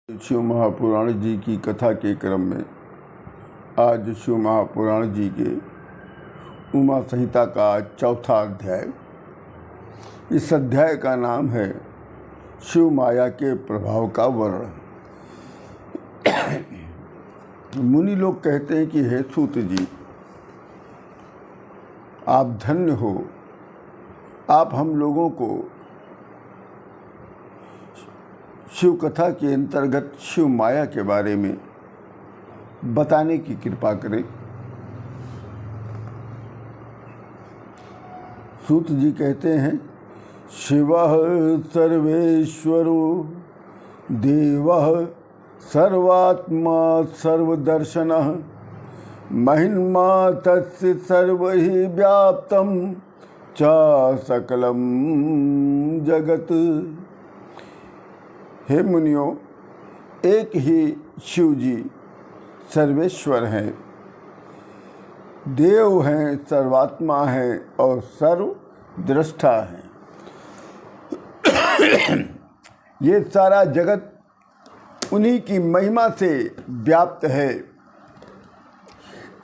शिव महापुराण जी की कथा के क्रम में आज शिव महापुराण जी के उमा संहिता का चौथा अध्याय। इस अध्याय का नाम है शिव माया के प्रभाव का वर्णन। मुनि लोग कहते हैं कि हे सूत जी, आप धन्य हो, आप हम लोगों को शिव कथा के अंतर्गत शिव माया के बारे में बताने की कृपा करें। सूत जी कहते हैं, शिवः सर्वेश्वरो देवः सर्वात्मा सर्वदर्शनः महिमा तस्य सर्वहि व्याप्तं च सकलं जगत्। हे मुनियों, एक ही शिव जी सर्वेश्वर हैं, देव हैं, सर्वात्मा हैं और सर्वद्रष्टा हैं। ये सारा जगत उन्हीं की महिमा से व्याप्त है।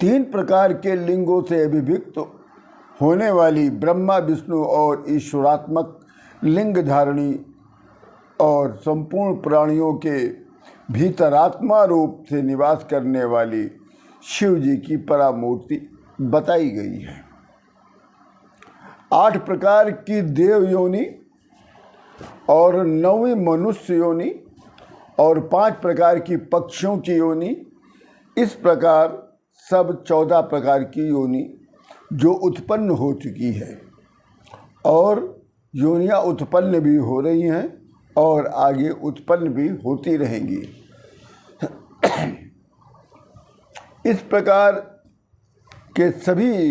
तीन प्रकार के लिंगों से अभिव्यक्त होने वाली ब्रह्मा, विष्णु और ईश्वरात्मक लिंग धारणी और संपूर्ण प्राणियों के भीतर आत्मा रूप से निवास करने वाली शिव जी की परामूर्ति बताई गई है। 8 प्रकार की देव योनि और 9वीं मनुष्य योनि और 5 प्रकार की पक्षियों की योनि, इस प्रकार सब 14 प्रकार की योनि जो उत्पन्न हो चुकी है और योनियां उत्पन्न भी हो रही हैं और आगे उत्पन्न भी होती रहेंगी। इस प्रकार के सभी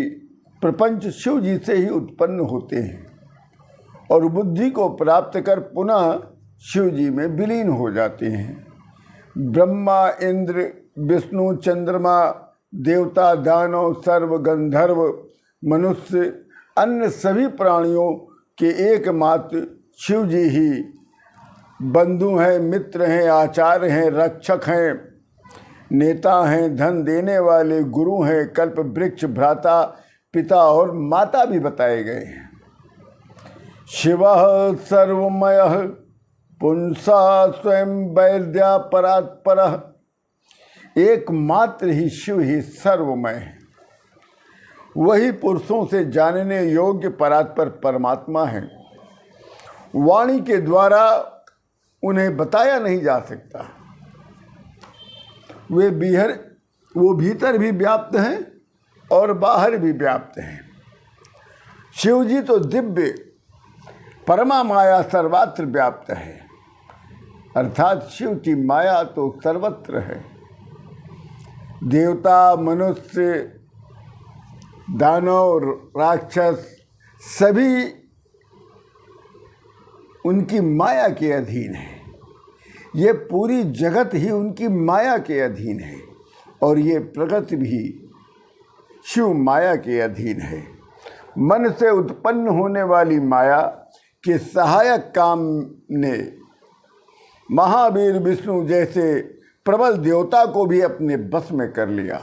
प्रपंच शिव जी से ही उत्पन्न होते हैं और बुद्धि को प्राप्त कर पुनः शिव जी में विलीन हो जाते हैं। ब्रह्मा, इंद्र, विष्णु, चंद्रमा, देवता, दानव, सर्व, गंधर्व, मनुष्य, अन्य सभी प्राणियों के एकमात्र शिव जी ही बंधु हैं, मित्र हैं, आचार्य हैं, रक्षक हैं, नेता हैं, धन देने वाले गुरु हैं, कल्प वृक्ष, भ्राता, पिता और माता भी बताए गए हैं। शिवः सर्वमयः पुंसा स्वयं वैद्या परात्परः। एकमात्र ही शिव ही सर्वमय है, वही पुरुषों से जानने योग्य परात्पर परमात्मा है। वाणी के द्वारा उन्हें बताया नहीं जा सकता। वो भीतर भी व्याप्त हैं और बाहर भी व्याप्त हैं। शिव जी तो दिव्य परमा माया सर्वत्र व्याप्त है, अर्थात शिव की माया तो सर्वत्र है। देवता, मनुष्य, दानव, राक्षस सभी उनकी माया के अधीन है। ये पूरी जगत ही उनकी माया के अधीन है और ये प्रगति भी शिव माया के अधीन है। मन से उत्पन्न होने वाली माया के सहायक काम ने महावीर, विष्णु जैसे प्रबल देवता को भी अपने बस में कर लिया।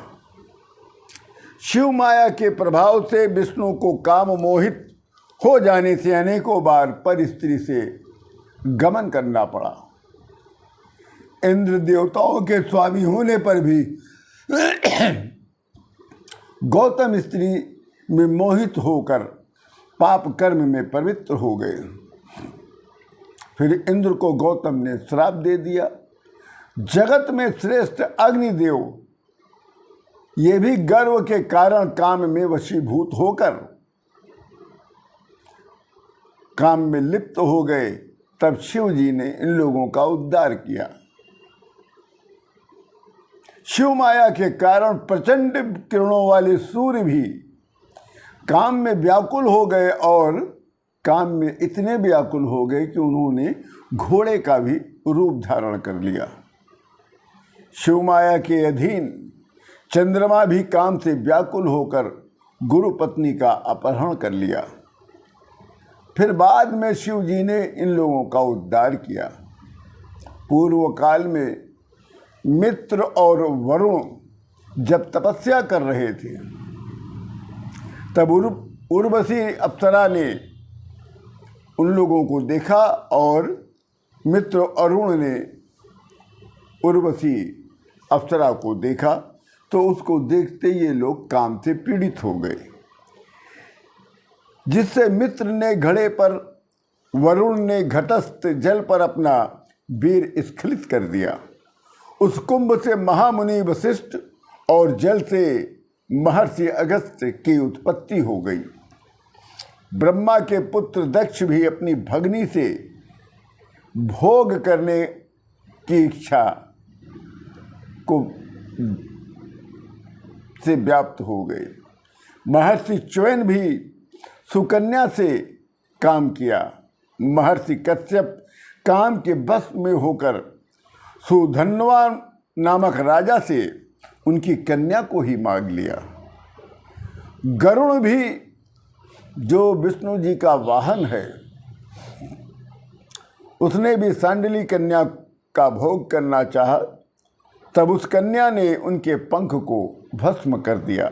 शिव माया के प्रभाव से विष्णु को काम मोहित हो जाने से अनेकों बार पर स्त्री से गमन करना पड़ा। इंद्र देवताओं के स्वामी होने पर भी गौतम स्त्री में मोहित होकर पाप कर्म में पवित्र हो गए। फिर इंद्र को गौतम ने श्राप दे दिया। जगत में श्रेष्ठ अग्निदेव ये भी गर्व के कारण काम में वशीभूत होकर काम में लिप्त हो गए। तब शिव जी ने इन लोगों का उद्धार किया। शिव माया के कारण प्रचंड किरणों वाले सूर्य भी काम में व्याकुल हो गए और काम में इतने व्याकुल हो गए कि उन्होंने घोड़े का भी रूप धारण कर लिया। शिव माया के अधीन चंद्रमा भी काम से व्याकुल होकर गुरु पत्नी का अपहरण कर लिया। फिर बाद में शिव जी ने इन लोगों का उद्धार किया। पूर्व काल में मित्र और वरुण जब तपस्या कर रहे थे तब उर्वशी अप्सरा ने उन लोगों को देखा और मित्र अरुण ने उर्वशी अप्सरा को देखा, तो उसको देखते ये लोग काम से पीड़ित हो गए, जिससे मित्र ने घड़े पर, वरुण ने घटस्थ जल पर अपना वीर स्खलित कर दिया। उस कुंभ से महामुनि वशिष्ठ और जल से महर्षि अगस्त्य की उत्पत्ति हो गई। ब्रह्मा के पुत्र दक्ष भी अपनी भगनी से भोग करने की इच्छा को से व्याप्त हो गए। महर्षि च्वेन भी सुकन्या से काम किया। महर्षि कश्यप काम के बस में होकर सुधन्वा नामक राजा से उनकी कन्या को ही मांग लिया। गरुड़ भी, जो विष्णु जी का वाहन है, उसने भी सांडली कन्या का भोग करना चाहा, तब उस कन्या ने उनके पंख को भस्म कर दिया।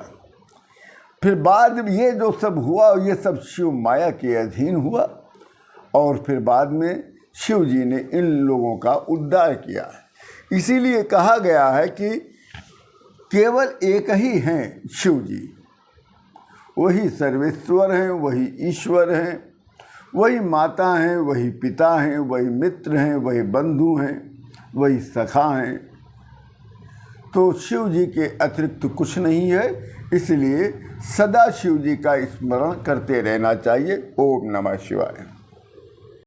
फिर बाद में ये जो सब हुआ, ये सब शिव माया के अधीन हुआ और फिर बाद में शिव जी ने इन लोगों का उद्धार किया। इसीलिए कहा गया है कि केवल एक ही हैं शिव जी, वही सर्वेश्वर हैं, वही ईश्वर हैं, वही माता हैं, वही पिता हैं, वही मित्र हैं, वही बंधु हैं, वही सखा हैं। तो शिव जी के अतिरिक्त कुछ नहीं है, इसलिए सदा शिव जी का स्मरण करते रहना चाहिए। ओम नमः शिवाय।